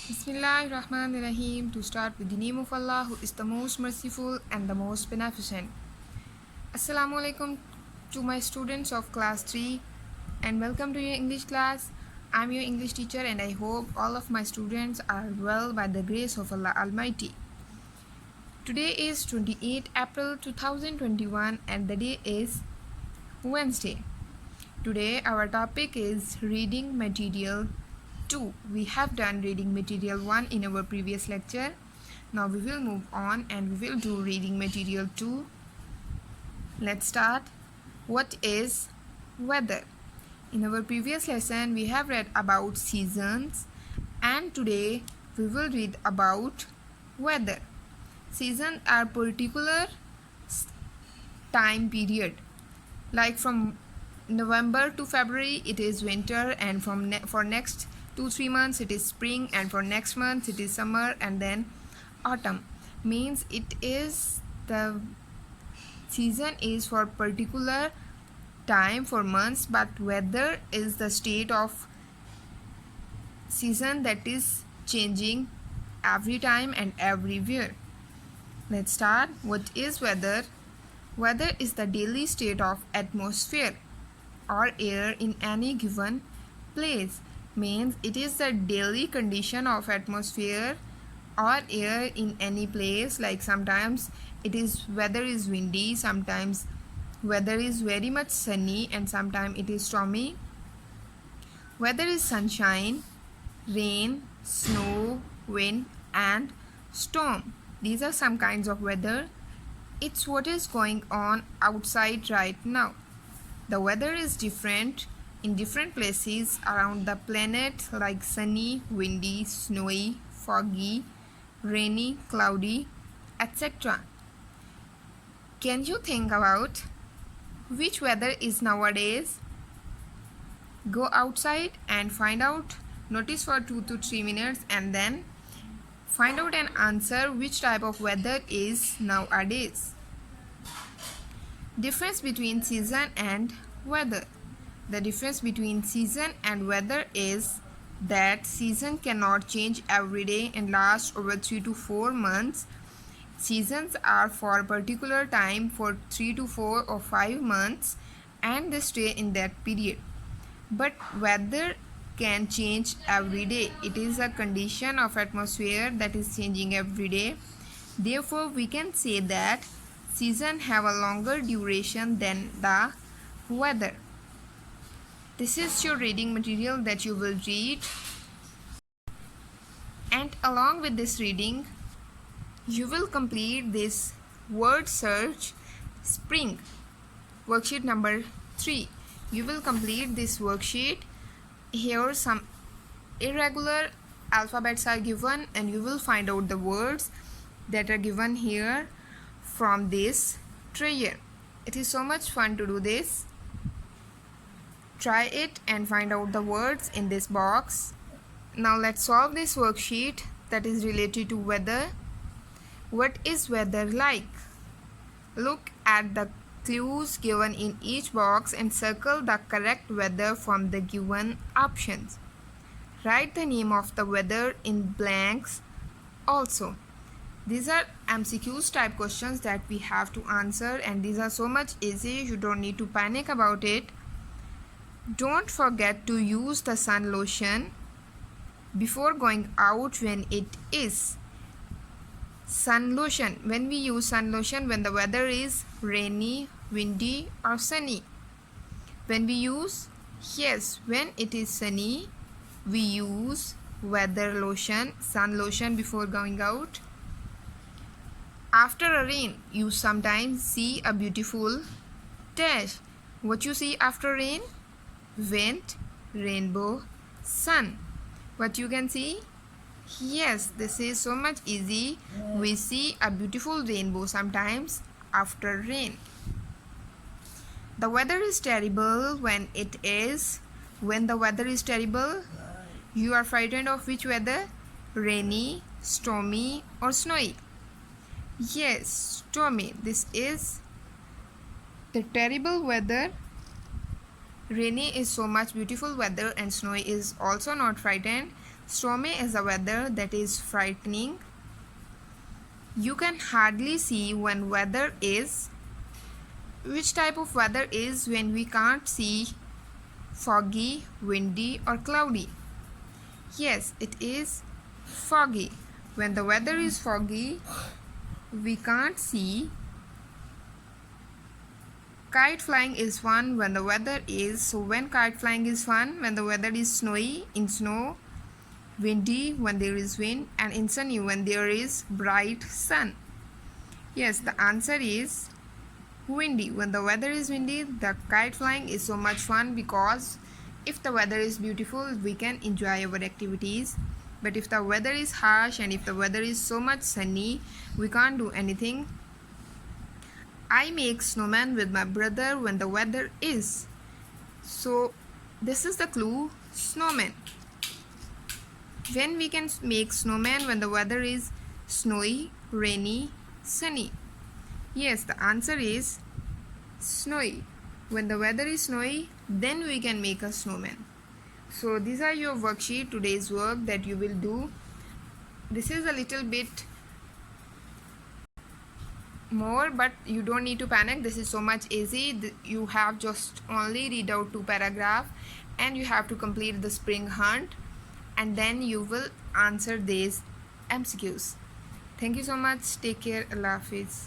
Bismillahirrahmanirrahim. To start with the name of Allah, who is the most merciful and the most beneficent. Assalamu alaikum to my students of class 3 and welcome to your English class. I'm your English teacher and I hope all of my students are well by the grace of Allah Almighty. Today is 28 April 2021 and the day is Wednesday. Today our topic is reading material 2. We have done reading material 1 in our previous lecture. Now we will move on and we will do reading material 2. Let's start. What is weather? In our previous lesson we have read about seasons and today we will read about weather. Seasons are particular time period, like from November to February it is winter, and for next 2-3 months it is spring, and for next month it is summer, and then autumn. Means it is the season is for particular time for months, but weather is the state of season that is changing every time and everywhere. Let's start. What is weather? Weather is the daily state of atmosphere or air in any given place. Means it is the daily condition of atmosphere or air in any place. Like sometimes it is weather is windy, sometimes weather is very much sunny, and sometimes it is stormy. Weather is sunshine, rain, snow, wind and storm. These are some kinds of weather. It's what is going on outside right now. The weather is different in different places around the planet, like sunny, windy, snowy, foggy, rainy, cloudy, etc. Can you think about which weather is nowadays? Go outside and find out. Notice for 2 to 3 minutes and then find out and answer which type of weather is nowadays. Difference between season and weather. The difference between season and weather is that season cannot change every day and last over 3 to 4 months. Seasons are for a particular time for 3 to 4 or 5 months and they stay in that period. But weather can change every day. It is a condition of atmosphere that is changing every day. Therefore, we can say that seasons have a longer duration than the weather. This is your reading material that you will read, and along with this reading you will complete this word search spring worksheet number 3. You will complete this worksheet. Here some irregular alphabets are given and you will find out the words that are given here from this treasure. It is so much fun to do this. Try it and find out the words in this box. Now let's solve this worksheet that is related to weather. What is weather like? Look at the clues given in each box and circle the correct weather from the given options. Write the name of the weather in blanks also. These are MCQs type questions that we have to answer, and these are so much easy, you don't need to panic about it. Don't forget to use the sun lotion before going out when it is sun lotion. When we use sun lotion, when the weather is rainy, windy or sunny. When we use, yes, when it is sunny, we use weather lotion, sun lotion before going out. After a rain, you sometimes see a beautiful dash. What you see after rain? Wind, rainbow, sun. What you can see? Yes, this is so much easy. We see a beautiful rainbow sometimes after rain. The weather is terrible when it is. When the weather is terrible, you are frightened of which weather? Rainy, stormy or snowy? Yes, stormy. This is the terrible weather. Rainy is so much beautiful weather and snowy is also not frightened. Stormy is a weather that is frightening. You can hardly see when weather is. Which type of weather is when we can't see? Foggy, windy, or cloudy? Yes, it is foggy. When the weather is foggy, we can't see. Kite flying is fun when the weather is. So when kite flying is fun, when the weather is snowy, in snow, windy when there is wind, and in sunny when there is bright sun. Yes, the answer is windy. When the weather is windy, the kite flying is so much fun, because if the weather is beautiful, we can enjoy our activities. But if the weather is harsh and if the weather is so much sunny, we can't do anything. I make snowman with my brother when the weather is. So this is the clue, snowman. When we can make snowman when the weather is snowy, rainy, sunny? Yes, the answer is snowy. When the weather is snowy, then we can make a snowman. So these are your worksheet, today's work that you will do. This is a little bit more, but you don't need to panic. This is so much easy. You have just only read out 2 paragraphs and you have to complete the spring hunt, and then you will answer these MCQs. Thank you so much. Take care. Allah Hafiz.